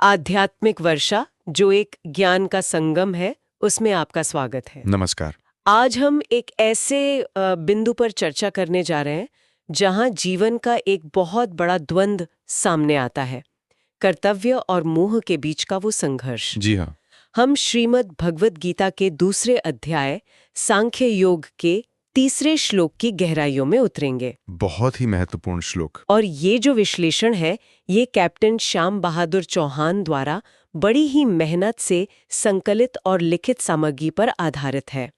आध्यात्मिक वर्षा, जो एक ज्ञान का संगम है, उसमें आपका स्वागत है। नमस्कार। आज हम एक ऐसे बिंदु पर चर्चा करने जा रहे हैं जहां जीवन का एक बहुत बड़ा द्वंद्व सामने आता है, कर्तव्य और मोह के बीच का वो संघर्ष। जी हाँ। हम श्रीमद् भगवद गीता के दूसरे अध्याय सांख्य योग के तीसरे श्लोक की गहराइयों में उतरेंगे। बहुत ही महत्वपूर्ण श्लोक। और ये जो विश्लेषण है, ये कैप्टन श्याम बहादुर चौहान द्वारा बड़ी ही मेहनत से संकलित और लिखित सामग्री पर आधारित है।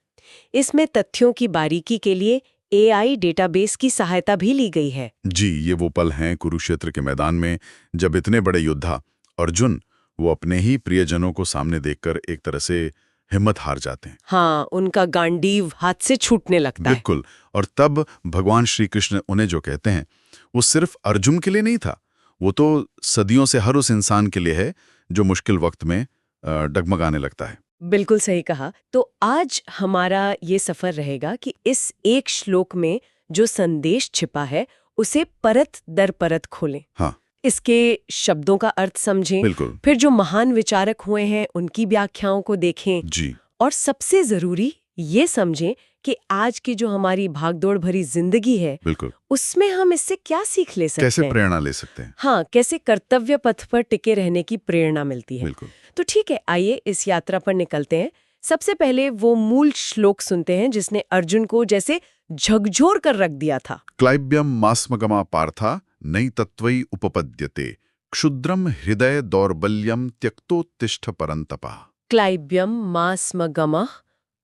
इसमें तथ्यों की बारीकी के लिए AI डेटाबेस की सहायता भी ली गई है। जी, ये वो पल हैं कुरुक्षेत्र के मैदान में जब इतने बड़े योद्धा अर्जुन वो अपने ही प्रियजनों को सामने देखकर एक तरह से हिम्मत हार जाते हैं। हाँ, उनका गांडीव हाथ से छूटने लगता है। बिल्कुल। और तब भगवान श्री कृष्ण उन्हें जो कहते हैं वो सिर्फ अर्जुन के लिए नहीं था, वो तो सदियों से हर उस इंसान के लिए है जो मुश्किल वक्त में डगमगाने लगता है। बिल्कुल सही कहा। तो आज हमारा ये सफर रहेगा कि इस एक श्लोक में जो संदेश छिपा है उसे परत दर परत खोलें। हाँ, इसके शब्दों का अर्थ समझें। बिल्कुल। फिर जो महान विचारक हुए हैं उनकी व्याख्याओं को देखें। जी। और सबसे जरूरी ये समझें कि आज की जो हमारी भागदौड़ भरी जिंदगी है, बिल्कुल। उसमें हम इससे क्या सीख ले सकते कैसे हैं। प्रेरणा ले सकते हैं। हाँ, कैसे कर्तव्य पथ पर टिके रहने की प्रेरणा मिलती है। बिल्कुल। तो ठीक है, आइए इस यात्रा पर निकलते हैं। सबसे पहले वो मूल श्लोक सुनते हैं जिसने अर्जुन को जैसे झकझोर कर रख दिया था। क्लाइब्यम मास्मगमा पार्था नई तत्वई उपपद्यते क्षुद्रम हृदय दौर्बल्यम त्यक्तोत्तिष्ठ परंतपा। क्लाइब्यम मास्मगमः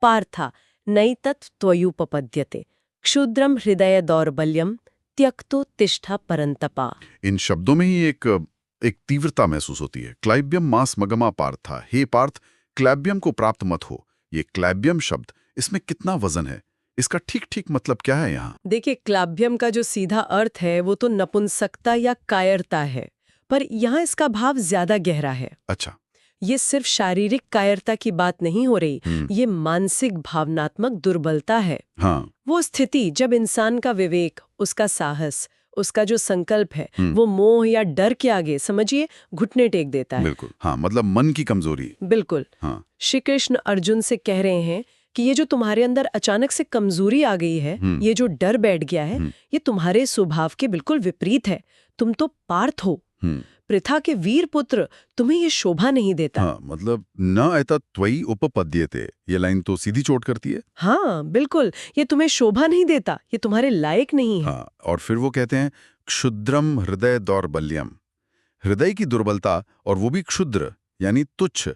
पार्था नैतत्त्वयुपपद्यते क्षुद्रम हृदय दौर्बल्यम त्यक्तोत्तिष्ठ परंतपा। इन शब्दों में ही एक तीव्रता महसूस होती है। क्लाइब्यम मास मगमा पार्था, हे पार्थ क्लैब्यम को प्राप्त मत हो। ये क्लैब्यम शब्द, इसमें कितना वजन है, इसका ठीक ठीक मतलब क्या है यहाँ? देखिए, क्लाभ्यम का जो सीधा अर्थ है वो तो नपुंसकता या कायरता है, पर यहाँ इसका भाव ज्यादा गहरा है। अच्छा। ये सिर्फ शारीरिक कायरता की बात नहीं हो रही, ये मानसिक भावनात्मक दुर्बलता है। हाँ। वो स्थिति जब इंसान का विवेक, उसका साहस, उसका जो संकल्प है, वो मोह या डर के आगे, समझिए, घुटने टेक देता है। बिल्कुल। हाँ, मतलब मन की कमजोरी। बिल्कुल। हाँ। श्री कृष्ण अर्जुन से कह रहे हैं कि ये जो तुम्हारे अंदर अचानक से कमजोरी आ गई है, ये जो डर बैठ गया है, ये तुम्हारे स्वभाव के बिल्कुल विपरीत है। तुम तो पार्थ हो, पृथा के वीर पुत्र, तुम्हें ये शोभा नहीं देता। हाँ, मतलब न एतत्त्वयि उपपद्यते, ये लाइन तो सीधी चोट करती है। हाँ बिल्कुल, ये तुम्हें शोभा नहीं देता, ये तुम्हारे लायक नहीं है। हाँ, और फिर वो कहते हैं क्षुद्रम हृदय दौर्बल्यम, हृदय की दुर्बलता, और वो भी क्षुद्र यानी तुच्छ।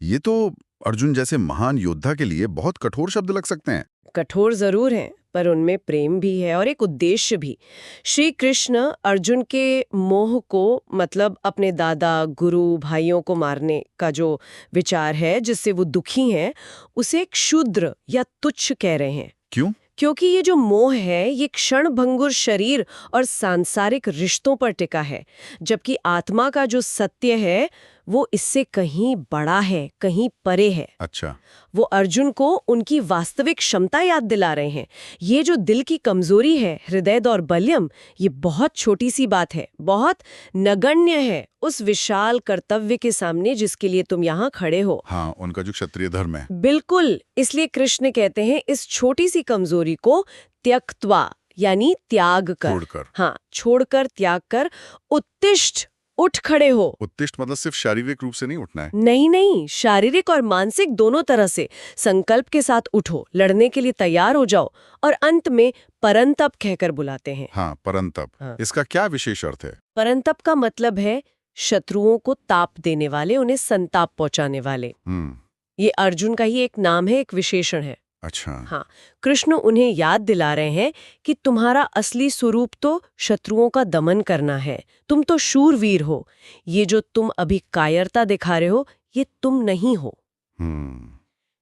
ये तो अर्जुन जैसे महान योद्धा के लिए बहुत कठोर शब्द लग सकते हैं। कठोर जरूर हैं, पर उनमें प्रेम भी है और एक उद्देश्य भी। श्री कृष्ण अर्जुन के मोह को, मतलब अपने दादा, गुरु, भाइयों को मारने का जो विचार है जिससे वो दुखी हैं, उसे क्षुद्र या तुच्छ कह रहे हैं। क्यों? क्योंकि ये जो मोह है, ये क्षणभंगुर शरीर और सांसारिक रिश्तों पर टिका है, जबकि आत्मा का जो सत्य है वो इससे कहीं बड़ा है, कहीं परे है। अच्छा। वो अर्जुन को उनकी वास्तविक क्षमता याद दिला रहे हैं। ये जो दिल की कमजोरी है, हृदय दौर्बल्यम, ये बहुत छोटी सी बात है, बहुत नगण्य है उस विशाल कर्तव्य के सामने जिसके लिए तुम यहाँ खड़े हो। हाँ, उनका जो क्षत्रिय धर्म है। बिल्कुल। इसलिए कृष्ण कहते हैं इस छोटी सी कमजोरी को त्यक्त्वा यानी त्याग कर, छोड़कर। हाँ, छोड़कर, त्याग कर, उत्तिष्ठ, उठ खड़े हो। उत्तिष्ठ मतलब सिर्फ शारीरिक रूप से नहीं उठना है। नहीं, शारीरिक और मानसिक दोनों तरह से संकल्प के साथ उठो, लड़ने के लिए तैयार हो जाओ। और अंत में परंतप कहकर बुलाते हैं। हाँ, परंतप। हाँ। इसका क्या विशेष अर्थ है? परंतप का मतलब है शत्रुओं को ताप देने वाले, उन्हें संताप पहुंचाने वाले। ये अर्जुन का ही एक नाम है, एक विशेषण है। अच्छा। हाँ, कृष्ण उन्हें याद दिला रहे हैं कि तुम्हारा असली स्वरूप तो शत्रुओं का दमन करना है। तुम तो शूरवीर हो। ये जो तुम अभी कायरता दिखा रहे हो, ये तुम नहीं हो।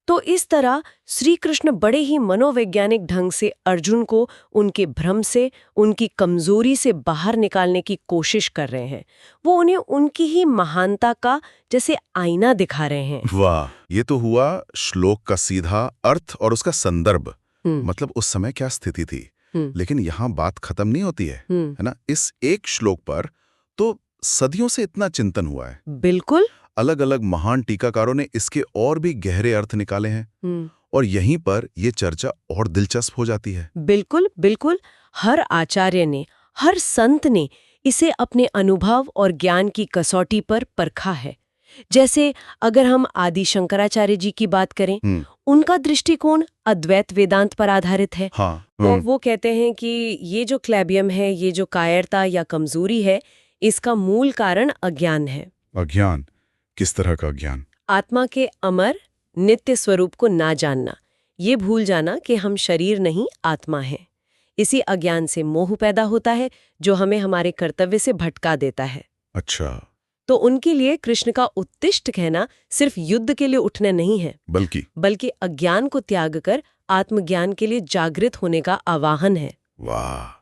तो इस तरह श्री कृष्ण बड़े ही मनोवैज्ञानिक ढंग से अर्जुन को उनके भ्रम से, उनकी कमजोरी से बाहर निकालने की कोशिश कर रहे हैं। वो उन्हें उनकी ही महानता का जैसे आईना दिखा रहे हैं। वाह, ये तो हुआ श्लोक का सीधा अर्थ और उसका संदर्भ। मतलब उस समय क्या स्थिति थी। लेकिन यहाँ बात खत्म नहीं होती है ना? इस एक श्लोक पर तो सदियों से इतना चिंतन हुआ है। बिल्कुल। अलग अलग महान टीकाकारों ने इसके और भी गहरे अर्थ निकाले हैं और यहीं पर यह चर्चा और दिलचस्प हो जाती है। बिल्कुल बिल्कुल। हर आचार्य ने, हर संत ने इसे अपने अनुभव और ज्ञान की कसौटी पर परखा है। जैसे अगर हम आदि शंकराचार्य जी की बात करें, उनका दृष्टिकोण अद्वैत वेदांत पर आधारित है। हाँ। तो वो कहते हैं कि ये जो क्लैबियम है, ये जो कायरता या कमजोरी है, इसका मूल कारण अज्ञान है। अज्ञान? किस तरह का ज्ञान? आत्मा के अमर नित्य स्वरूप को ना जानना, ये भूल जाना कि हम शरीर नहीं आत्मा हैं। इसी अज्ञान से मोह पैदा होता है जो हमें हमारे कर्तव्य से भटका देता है। अच्छा। तो उनके लिए कृष्ण का उत्तिष्ठ कहना सिर्फ युद्ध के लिए उठना नहीं है, बल्कि अज्ञान को त्याग कर आत्मज्ञान के लिए जागृत होने का आवाहन है। वाह!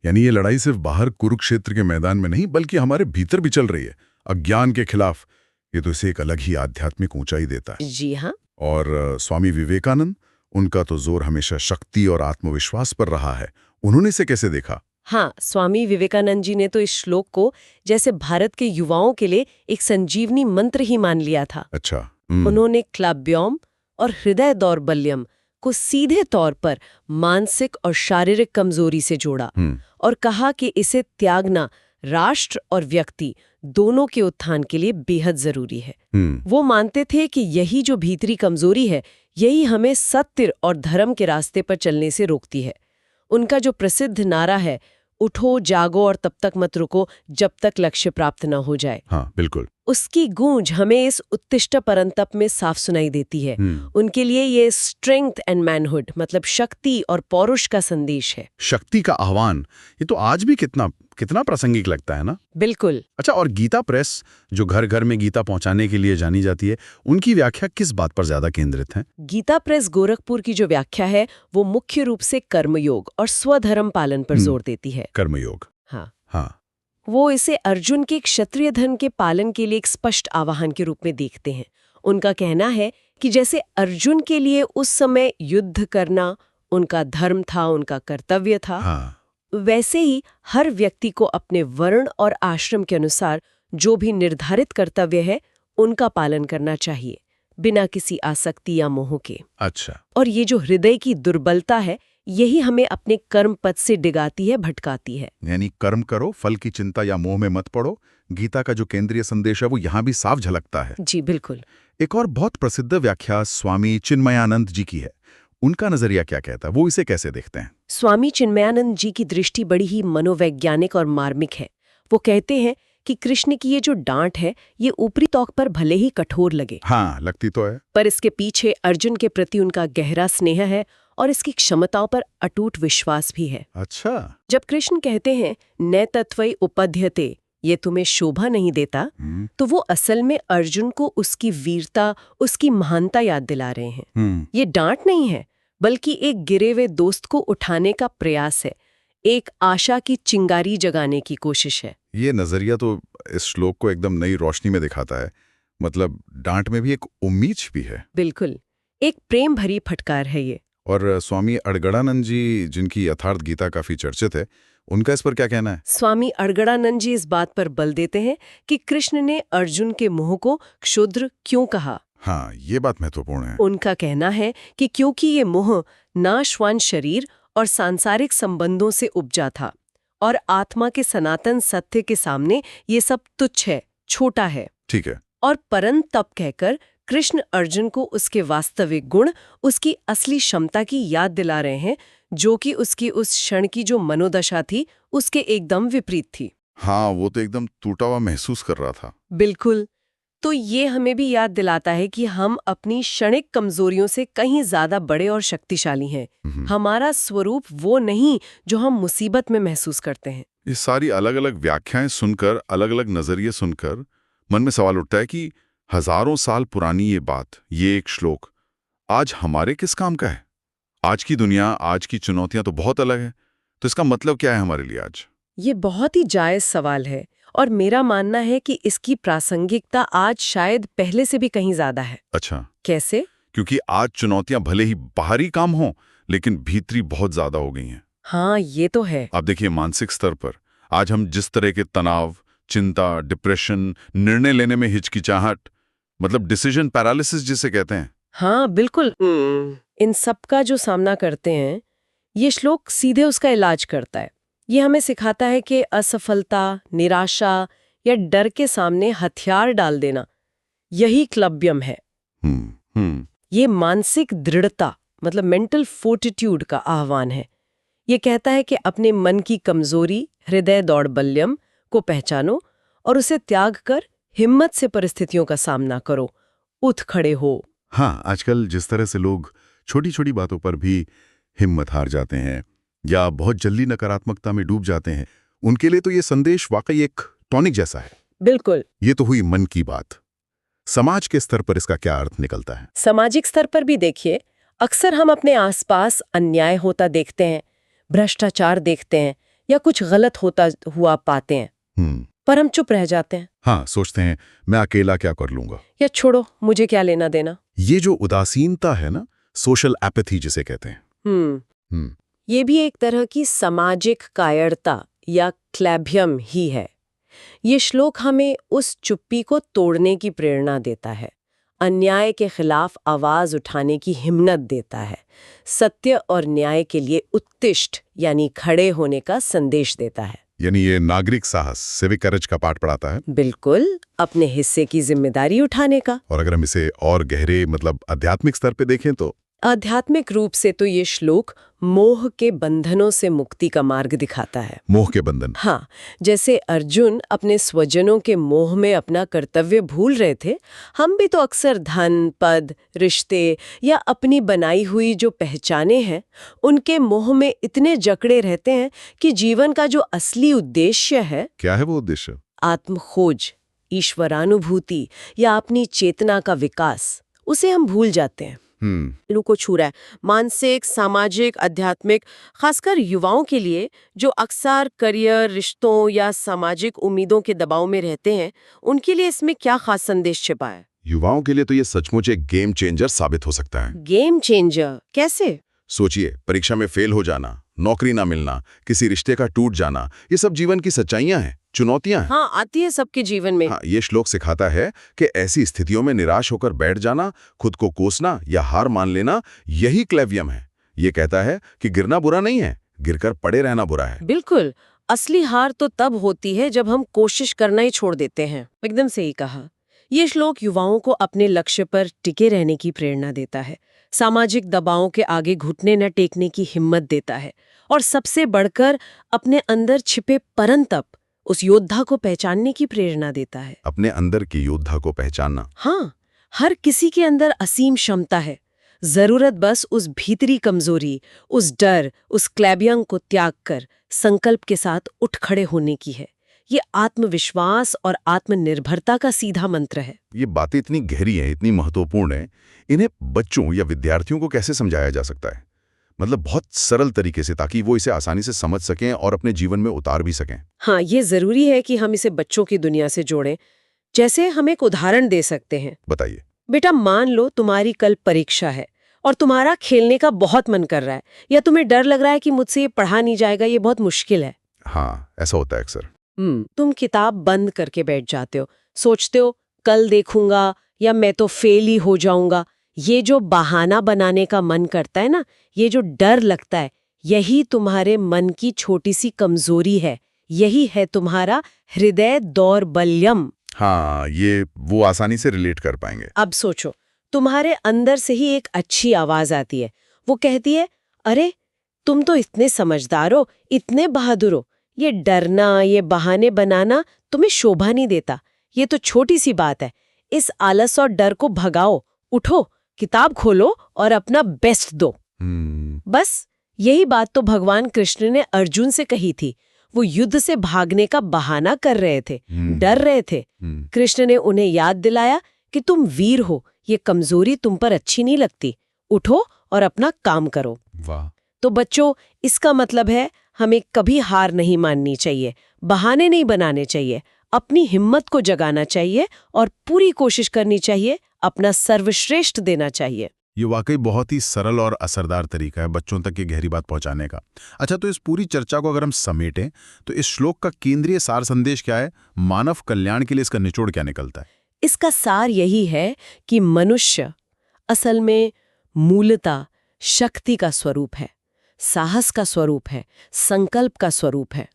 यानी ये लड़ाई सिर्फ बाहर कुरुक्षेत्र के मैदान में नहीं, बल्कि हमारे भीतर भी चल रही है, अज्ञान के खिलाफ। ये तो इसे एक अलग ही आध्यात्मिक ऊंचाई देता है। जी हाँ। और स्वामी विवेकानंद, उनका तो जोर हमेशा शक्ति और आत्मविश्वास पर रहा है। उन्होंने इसे कैसे देखा? हाँ, स्वामी विवेकानंद जी ने तो इस श्लोक को जैसे भारत के युवाओं के लिए एक संजीवनी मंत्र ही मान लिया था। अच्छा। उन्होंने क्लाब्योम और हृदय दौर्बल्यम को सीधे तौर पर मानसिक और शारीरिक कमजोरी से जोड़ा और कहा कि इसे त्यागना राष्ट्र और व्यक्ति दोनों के उत्थान के लिए बेहद जरूरी है। वो मानते थे कि यही जो भीतरी कमजोरी है, यही हमें सत्य और धर्म के रास्ते पर चलने से रोकती है। उनका जो प्रसिद्ध नारा है, उठो जागो और तब तक मत रुको जब तक लक्ष्य प्राप्त न हो जाए। हाँ, बिल्कुल। उसकी गूंज हमें इस उत्तिष्ठ परंतप में साफ सुनाई देती है। उनके लिए ये स्ट्रेंथ एंड मैनहुड, मतलब शक्ति और पौरुष का संदेश है। शक्ति का आह्वान, ये तो आज भी कितना प्रासंगिक लगता है ना? बिल्कुल। अच्छा, और गीता प्रेस जो घर घर में गीता पहुंचाने के लिए जानी जाती है, उनकी व्याख्या किस बात पर ज्यादा केंद्रित है? गीता प्रेस गोरखपुर की जो व्याख्या है, वो मुख्य रूप से कर्मयोग और स्वधर्म पालन पर जोर देती है। कर्मयोग? हाँ। वो इसे अर्जुन के क्षत्रिय धर्म के पालन के लिए एक स्पष्ट आह्वान के रूप में देखते हैं। उनका कहना है कि जैसे अर्जुन के लिए उस समय युद्ध करना उनका धर्म था, उनका कर्तव्य था, वैसे ही हर व्यक्ति को अपने वर्ण और आश्रम के अनुसार जो भी निर्धारित कर्तव्य है, उनका पालन करना चाहिए, बिना किसी आसक्ति या मोह के। अच्छा। और ये जो हृदय की दुर्बलता है, यही हमें अपने कर्म पथ से डिगाती है, भटकाती है। यानी कर्म करो, फल की चिंता या मोह में मत पड़ो। गीता का जो केंद्रीय संदेश है वो यहाँ भी साफ झलकता है। जी बिल्कुल। एक और बहुत प्रसिद्ध व्याख्या स्वामी चिन्मयानंद जी की है। उनका नजरिया क्या कहता है? वो इसे कैसे देखते हैं? स्वामी चिन्मयानंद जी की दृष्टि बड़ी ही मनोवैज्ञानिक और मार्मिक है। वो कहते हैं कि कृष्ण की ये जो डांट है, ये ऊपरी तौर पर भले ही कठोर लगे, हाँ, लगती तो है, पर इसके पीछे अर्जुन के प्रति उनका गहरा स्नेह है और इसकी क्षमताओं पर अटूट विश्वास भी है। अच्छा। जब कृष्ण कहते हैं न तत्वै उपद्यते, ये तुम्हें शोभा नहीं देता, तो वो असल में अर्जुन को उसकी वीरता, उसकी महानता याद दिला रहे हैं। ये डांट नहीं है, बल्कि एक गिरे हुए दोस्त को उठाने का प्रयास है, एक आशा की चिंगारी जगाने की कोशिश है। ये नजरिया तो इस श्लोक को एकदम नई रोशनी में दिखाता है। मतलब डांट में भी एक उम्मीद भी है। बिल्कुल, एक प्रेम भरी फटकार है ये। और स्वामी अड़गड़ानंद जी, जिनकी यथार्थ गीता काफी चर्चित है, उनका इस पर क्या कहना है? स्वामी अड़गड़ानंद जी इस बात पर बल देते हैं कि कृष्ण ने अर्जुन के मोह को क्षुद्र क्यों कहा। हाँ, ये बात महत्वपूर्ण है। उनका कहना है कि क्योंकि ये मोह नाशवान शरीर और सांसारिक संबंधों से उपजा था और आत्मा के सनातन सत्य के सामने ये सब तुच्छ है, छोटा है। ठीक है। और परं तप कहकर कृष्ण अर्जुन को उसके वास्तविक गुण, उसकी असली क्षमता की याद दिला रहे हैं, जो कि उसकी उस क्षण की जो मनोदशा थी, उसके एकदम विपरीत थी। हाँ, वो तो एकदम टूटा हुआ महसूस कर रहा था। बिल्कुल। तो ये हमें भी याद दिलाता है कि हम अपनी क्षणिक कमजोरियों से कहीं ज्यादा बड़े और शक्तिशाली हैं। हमारा स्वरूप वो नहीं जो हम मुसीबत में महसूस करते हैं। ये सारी अलग अलग व्याख्याएं सुनकर, अलग अलग नजरिए सुनकर मन में सवाल उठता है कि हजारों साल पुरानी ये बात, ये एक श्लोक आज हमारे किस काम का है? आज की दुनिया, आज की चुनौतियां तो बहुत अलग है। तो इसका मतलब क्या है हमारे लिए आज? ये बहुत ही जायज सवाल है और मेरा मानना है कि इसकी प्रासंगिकता आज शायद पहले से भी कहीं ज्यादा है। अच्छा, कैसे? क्योंकि आज चुनौतियां भले ही बाहरी काम हों, लेकिन भीतरी बहुत ज्यादा हो गई हैं। हाँ, ये तो है। आप देखिए, मानसिक स्तर पर आज हम जिस तरह के तनाव, चिंता, डिप्रेशन, निर्णय लेने में हिचकिचाहट, मतलब डिसीजन पैरालिसिस जिसे कहते हैं। हाँ बिल्कुल। इन सब का जो सामना करते हैं ये श्लोक सीधे उसका इलाज करता है। ये हमें सिखाता है कि असफलता, निराशा या डर के सामने हथियार डाल देना यही क्लब्यम है। ये मानसिक दृढ़ता मतलब मेंटल फोर्टिट्यूड का आह्वान है। ये कहता है कि अपने मन की कमजोरी, हृदय दौर्बल्यम को पहचानो और उसे त्याग कर हिम्मत से परिस्थितियों का सामना करो, उठ खड़े हो। हाँ, आजकल जिस तरह से लोग छोटी छोटी बातों पर भी हिम्मत हार जाते हैं या बहुत जल्दी नकारात्मकता में डूब जाते हैं, उनके लिए तो ये संदेश वाकई एक टॉनिक जैसा है। बिल्कुल। ये तो हुई मन की बात। समाज के स्तर पर इसका क्या अर्थ निकलता है? सामाजिक स्तर पर भी देखिए, अक्सर हम अपने आसपास अन्याय होता देखते हैं, भ्रष्टाचार देखते हैं या कुछ गलत होता हुआ पाते हैं, पर हम चुप रह जाते हैं। हाँ, सोचते हैं मैं अकेला क्या कर लूंगा, या छोड़ो, मुझे क्या लेना देना। ये जो उदासीनता है ना, सोशल एपैथी जिसे कहते हैं। ये भी एक तरह की सामाजिक कायरता या क्लैब्यम ही है। ये श्लोक हमें उस चुप्पी को तोड़ने की प्रेरणा देता है, अन्याय के खिलाफ आवाज उठाने की हिम्मत देता है, सत्य और न्याय के लिए उत्तिष्ठ यानी खड़े होने का संदेश देता है। यानी ये नागरिक साहस, सिविक करेज का पाठ पढ़ाता है। बिल्कुल, अपने हिस्से की जिम्मेदारी उठाने का। और अगर हम इसे और गहरे मतलब आध्यात्मिक स्तर पे देखें तो आध्यात्मिक रूप से तो ये श्लोक मोह के बंधनों से मुक्ति का मार्ग दिखाता है। मोह के बंधन। हाँ, जैसे अर्जुन अपने स्वजनों के मोह में अपना कर्तव्य भूल रहे थे, हम भी तो अक्सर धन, पद, रिश्ते या अपनी बनाई हुई जो पहचाने हैं उनके मोह में इतने जकड़े रहते हैं कि जीवन का जो असली उद्देश्य है, क्या है वो उद्देश्य? आत्मखोज, ईश्वरानुभूति या अपनी चेतना का विकास, उसे हम भूल जाते हैं। लोगों को छू रहा है, मानसिक, सामाजिक, आध्यात्मिक, खासकर युवाओं के लिए जो अक्सर करियर, रिश्तों या सामाजिक उम्मीदों के दबाव में रहते हैं, उनके लिए इसमें क्या खास संदेश छिपा है? युवाओं के लिए तो ये सचमुच एक गेम चेंजर साबित हो सकता है। गेम चेंजर कैसे? सोचिए, परीक्षा में फेल हो जाना, नौकरी ना मिलना, किसी रिश्ते का टूट जाना, ये सब जीवन की सच्चाइयां हैं, चुनौतियां हैं। हाँ, आती है सबके जीवन में। हाँ, ये श्लोक सिखाता है कि ऐसी स्थितियों में निराश होकर बैठ जाना, खुद को कोसना या हार मान लेना, यही क्लैव्यम है। ये कहता है कि गिरना बुरा नहीं है, गिरकर पड़े रहना बुरा है। बिल्कुल, असली हार तो तब होती है जब हम कोशिश करना ही छोड़ देते हैं। एकदम सही कहा। ये श्लोक युवाओं को अपने लक्ष्य पर टिके रहने की प्रेरणा देता है, सामाजिक दबावों के आगे घुटने न टेकने की हिम्मत देता है और सबसे बढ़कर अपने अंदर छिपे परंतप, उस योद्धा को पहचानने की प्रेरणा देता है। अपने अंदर की योद्धा को पहचानना। हाँ, हर किसी के अंदर असीम क्षमता है, जरूरत बस उस भीतरी कमजोरी, उस डर, उस क्लैब्यम को त्याग कर संकल्प के साथ उठ खड़े होने की है। ये आत्मविश्वास और आत्मनिर्भरता का सीधा मंत्र है। ये बातें इतनी गहरी हैं, इतनी महत्वपूर्ण हैं, इन्हें बच्चों या विद्यार्थियों को कैसे समझाया जा सकता है? मतलब बहुत सरल तरीके से, ताकि वो इसे आसानी से समझ सकें और अपने जीवन में उतार भी सकें। हाँ, ये जरूरी है कि हम इसे बच्चों की दुनिया से जोड़ें। जैसे हम एक उदाहरण दे सकते हैं। बताइए। बेटा, मान लो तुम्हारी कल परीक्षा है और तुम्हारा खेलने का बहुत मन कर रहा है, या तुम्हें डर लग रहा है कि मुझसे ये पढ़ा नहीं जाएगा, ये बहुत मुश्किल है। हाँ, ऐसा होता है अक्सर। तुम किताब बंद करके बैठ जाते हो, सोचते हो कल देखूंगा या मैं तो फेल ही हो जाऊंगा। ये जो बहाना बनाने का मन करता है ना, ये जो डर लगता है, यही तुम्हारे मन की छोटी सी कमजोरी है। यही है तुम्हारा हृदय दौर्बल्यम। हाँ, ये वो आसानी से रिलेट कर पाएंगे। अब सोचो, तुम्हारे अंदर से ही एक अच्छी आवाज आती है, वो कहती है, अरे तुम तो इतने समझदार हो, इतने बहादुर हो, ये डरना, ये बहाने बनाना तुम्हें शोभा नहीं देता, ये तो छोटी सी बात है। इस आलस और डर को भगाओ, उठो, किताब खोलो और अपना बेस्ट दो। बस यही बात तो भगवान कृष्ण ने अर्जुन से कही थी। वो युद्ध से भागने का बहाना कर रहे थे, डर रहे थे। कृष्ण ने उन्हें याद दिलाया कि तुम वीर हो, ये कमजोरी तुम पर अच्छी नहीं लगती, उठो और अपना काम करो। वाह। तो बच्चों, इसका मतलब है हमें कभी हार नहीं माननी चाहिए, बहाने नहीं बनाने चाहिए, अपनी हिम्मत को जगाना चाहिए और पूरी कोशिश करनी चाहिए, अपना सर्वश्रेष्ठ देना चाहिए। ये वाकई बहुत ही सरल और असरदार तरीका है बच्चों तक ये गहरी बात पहुंचाने का। अच्छा, तो इस पूरी चर्चा को अगर हम समेटें तो इस श्लोक का केंद्रीय सार संदेश क्या है? मानव कल्याण के लिए इसका निचोड़ क्या निकलता है? इसका सार यही है कि मनुष्य असल में मूलतः शक्ति का स्वरूप है, साहस का स्वरूप है, संकल्प का स्वरूप है।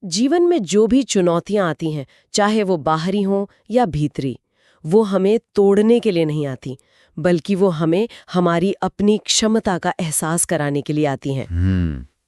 जीवन में जो भी चुनौतियां आती हैं, चाहे वो बाहरी हों या भीतरी, वो हमें तोड़ने के लिए नहीं आती, बल्कि वो हमें हमारी अपनी क्षमता का एहसास कराने के लिए आती हैं।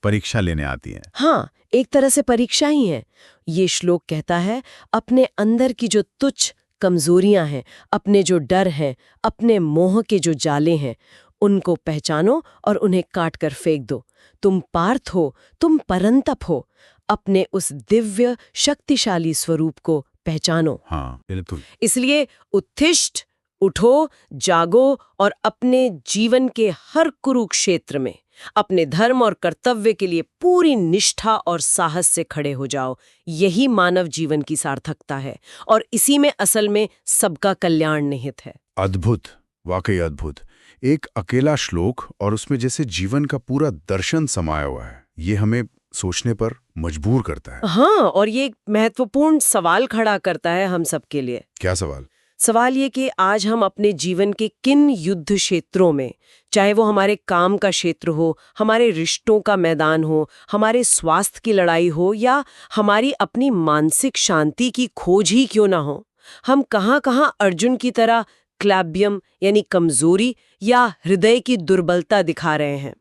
परीक्षा लेने आती है। हाँ, एक तरह से परीक्षा ही है। ये श्लोक कहता है, अपने अंदर की जो तुच्छ कमजोरियां हैं, अपने जो डर हैं, अपने मोह के जो जाले हैं, उनको पहचानो और उन्हें काट कर फेंक दो। तुम पार्थ हो, तुम परंतप हो, अपने उस दिव्य शक्तिशाली स्वरूप को पहचानो। हाँ, बिल्कुल। इसलिए उत्तिष्ठ, उठो, जागो और अपने जीवन के हर कुरुक्षेत्र में अपने धर्म और कर्तव्य के लिए पूरी निष्ठा और साहस से खड़े हो जाओ। यही मानव जीवन की सार्थकता है और इसी में असल में सबका कल्याण निहित है। अद्भुत, वाकई अद्भुत। एक अकेला श्लोक और उसमें जैसे जीवन का पूरा दर्शन समाया हुआ है। ये हमें सोचने पर मजबूर करता है। हाँ, और ये एक महत्वपूर्ण सवाल खड़ा करता है हम सबके लिए। क्या सवाल? सवाल ये कि आज हम अपने जीवन के किन युद्ध क्षेत्रों में, चाहे वो हमारे काम का क्षेत्र हो, हमारे रिश्तों का मैदान हो, हमारे स्वास्थ्य की लड़ाई हो या हमारी अपनी मानसिक शांति की खोज ही क्यों ना हो, हम कहाँ-कहाँ अर्जुन की तरह क्लैब्यम यानी कमजोरी या हृदय की दुर्बलता दिखा रहे हैं।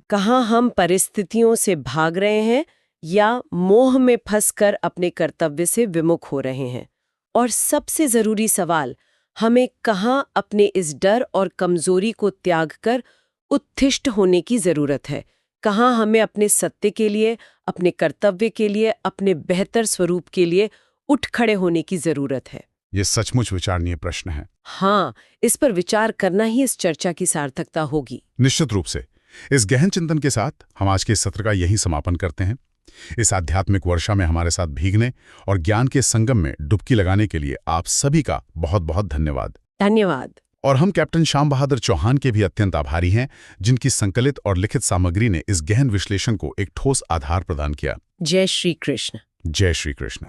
कहाँ हम परिस्थितियों से भाग रहे हैं या मोह में फंसकर अपने कर्तव्य से विमुख हो रहे हैं। और सबसे जरूरी सवाल, हमें कहाँ अपने इस डर और कमजोरी को त्याग कर उत्तिष्ठ होने की जरूरत है? कहाँ हमें अपने सत्य के लिए, अपने कर्तव्य के लिए, अपने बेहतर स्वरूप के लिए उठ खड़े होने की जरूरत है? ये सचमुच विचारणीय प्रश्न है। हाँ, इस पर विचार करना ही इस चर्चा की सार्थकता होगी। निश्चित रूप से। इस गहन चिंतन के साथ हम आज के इस सत्र का यही समापन करते हैं। इस आध्यात्मिक वर्षा में हमारे साथ भीगने और ज्ञान के संगम में डुबकी लगाने के लिए आप सभी का बहुत बहुत धन्यवाद। धन्यवाद। और हम कैप्टन श्याम बहादुर चौहान के भी अत्यंत आभारी हैं, जिनकी संकलित और लिखित सामग्री ने इस गहन विश्लेषण को एक ठोस आधार प्रदान किया। जय श्री कृष्ण। जय श्री कृष्ण।